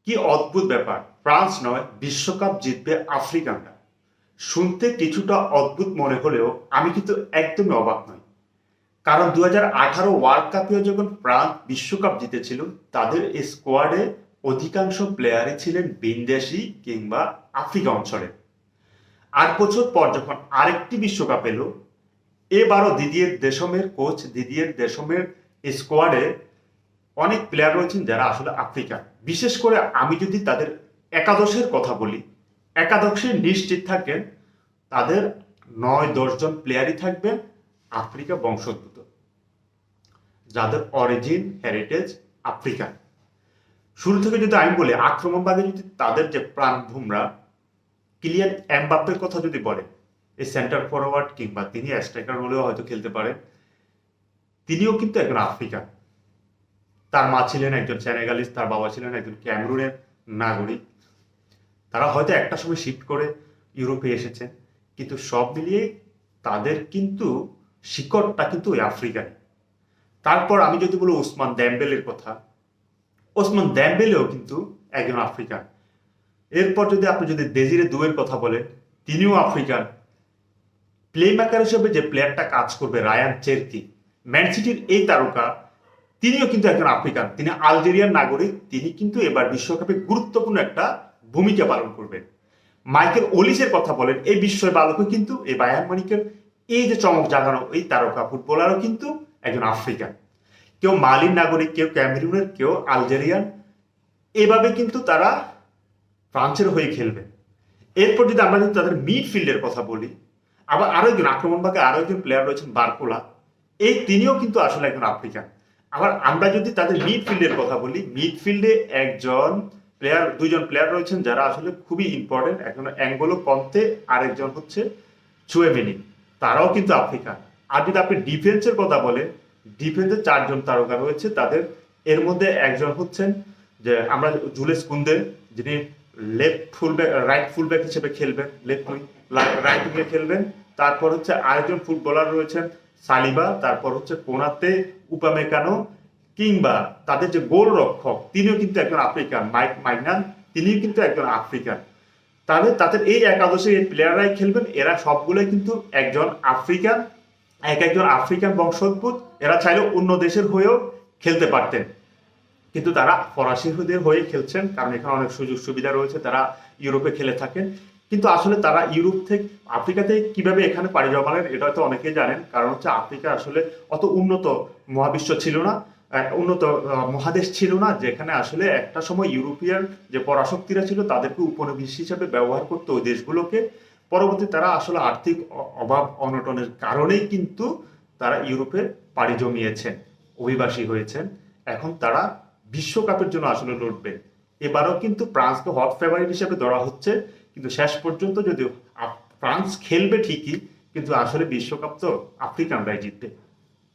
কি অদ্ভুত ব্যাপার, ফ্রান্স নয় বিশ্বকাপ জিতবে আফ্রিকানরা। শুনতে কিছুটা অদ্ভুত মনে হলেও আমি কিন্তু একদমই অবাক নই। কারণ 2018 ওয়ার্ল্ড কাপেও যখন ফ্রান্স বিশ্বকাপ জিতেছিল, তাদের স্কোয়াডে অধিকাংশ প্লেয়ারই ছিলেন বিন্দেশি কিংবা আফ্রিকা অঞ্চলের। 8 বছর পর যখন আরেকটি বিশ্বকাপ এলো, এবারও দিদিয়ের দেশমের কোচ দিদিয়ের দেশমের স্কোয়াডে অনেক প্লেয়ার রয়েছেন যারা আসলে আফ্রিকান। বিশেষ করে আমি যদি তাদের একাদশের কথা বলি, একাদশে নিশ্চিত থাকেন তাদের 9-10 জন প্লেয়ারই থাকবেন আফ্রিকা বংশোদ্ভূত, যাদের অরিজিন হেরিটেজ আফ্রিকান। শুরু থেকে যদি আমি বলি, আক্রমণভাগে যদি তাদের যে প্রাণভূমরা কিলিয়ান এমবাপ্পের কথা যদি বলে, এই সেন্টার ফরওয়ার্ড কিংবা তিনি স্ট্রাইকার হলেও হয়তো খেলতে পারেন, তিনিও কিন্তু একজন আফ্রিকান। তার মা ছিলেন একজন সেনেগালিস, তার বাবা ছিলেন একজন ক্যামেরুনের নাগরিক। তারা হয়তো একটা সময় শিফট করে ইউরোপে এসেছেন, কিন্তু সব মিলিয়ে তাদের কিন্তু শিকড়টা কিন্তু ওই আফ্রিকান। তারপর আমি যদি বলি ওসমান দেমবেলের কথা, ওসমান দেমবেলেও কিন্তু একজন আফ্রিকান। এরপর যদি আপনি দেজিরে দুয়ের কথা বলেন, তিনিও আফ্রিকান। প্লে মেকার হিসেবে যে প্লেয়ারটা কাজ করবে রায়ান চেরকি, ম্যান সিটির এই তারকা, তিনিও কিন্তু একজন আফ্রিকান। তিনি আলজেরিয়ার নাগরিক। তিনি কিন্তু এবার বিশ্বকাপে গুরুত্বপূর্ণ একটা ভূমিকা পালন করবেন। মাইকেল ওলিসের কথা বলেন, এই বিস্ময় বালকও কিন্তু এই বায়ার্ন মিউনিখের এই যে চমক জাগানো এই তারকা ফুটবলারও কিন্তু একজন আফ্রিকান। কেউ মালির নাগরিক, কেউ ক্যামেরুনের, কেউ আলজেরিয়ান। এভাবে কিন্তু তারা ফ্রান্সের হয়ে খেলবে। এরপর যদি আমরা তাদের মিডফিল্ডের কথা বলি, আবার আরো একজন আক্রমণ ভাগে আরো একজন প্লেয়ার রয়েছেন বারকোলা, তিনিও কিন্তু আসলে একজন আফ্রিকান। আবার আমরা যদি তাদের মিডফিল্ডের কথা বলি, মিডফিল্ডে দুইজন প্লেয়ার রয়েছেন যারা আসলে খুবই ইম্পর্টেন্ট। একজন অ্যাঙ্গোলো কন্তে, আরেকজন হচ্ছে চুয়েমেনি, তারাও কিন্তু আফ্রিকান। আর যদি আপনি ডিফেন্সের কথা বলেন, ডিফেন্সে 4 জন তারকা রয়েছে। তাদের এর মধ্যে একজন হচ্ছেন যে আমরা জুলেস কুন্দে, যিনি রাইট ফুলব্যাক হিসেবে খেলবেন, রাইট উইংয়ে খেলবেন। তারপর হচ্ছে আরেকজন ফুটবলার রয়েছেন সালিবা, তারপর হচ্ছে কোনাতে, উপামেকানো, কিংবা তাদের যে গোল রক্ষক তিনিও কিন্তু একজন আফ্রিকান, মাইক মাইনান, তিনিও কিন্তু একজন আফ্রিকান। তাদের এই একাদশে এই প্লেয়াররাই খেলবেন। এরা সবগুলোই কিন্তু একজন আফ্রিকান, একজন আফ্রিকান বংশোদ্ভূত। এরা চাইলেও অন্য দেশের হয়েও খেলতে পারতেন, কিন্তু তারা ফরাসিদের হয়ে খেলছেন, কারণ এখানে অনেক সুযোগ সুবিধা রয়েছে। তারা ইউরোপে খেলে থাকেন, কিন্তু আসলে তারা ইউরোপ থেকে আফ্রিকাতে কিভাবে এখানে পাড়ি জমালেন এটা হয়তো অনেকেই জানেন। কারণ হচ্ছে আফ্রিকা আসলে অত উন্নত মহাবিশ্ব ছিল না, উন্নত মহাদেশ ছিল না, যেখানে আসলে একটা সময় ইউরোপিয়ান যে পরাশক্তিরা ছিল তাদেরকে উপনিবেশ হিসেবে ব্যবহার করতো ওই দেশগুলোকে। পরবর্তী তারা আসলে আর্থিক অভাব অনটনের কারণেই কিন্তু তারা ইউরোপে পাড়ি জমিয়েছেন, অভিবাসী হয়েছেন। এখন তারা বিশ্বকাপের জন্য আসলে লড়বে। এবারও কিন্তু ফ্রান্সকে হট ফেভারিট হিসেবে ধরা হচ্ছে, কিন্তু শেষ পর্যন্ত যদিও ফ্রান্স খেলবে ঠিকই, কিন্তু আসলে বিশ্বকাপ তো আফ্রিকানরাই জিতবে।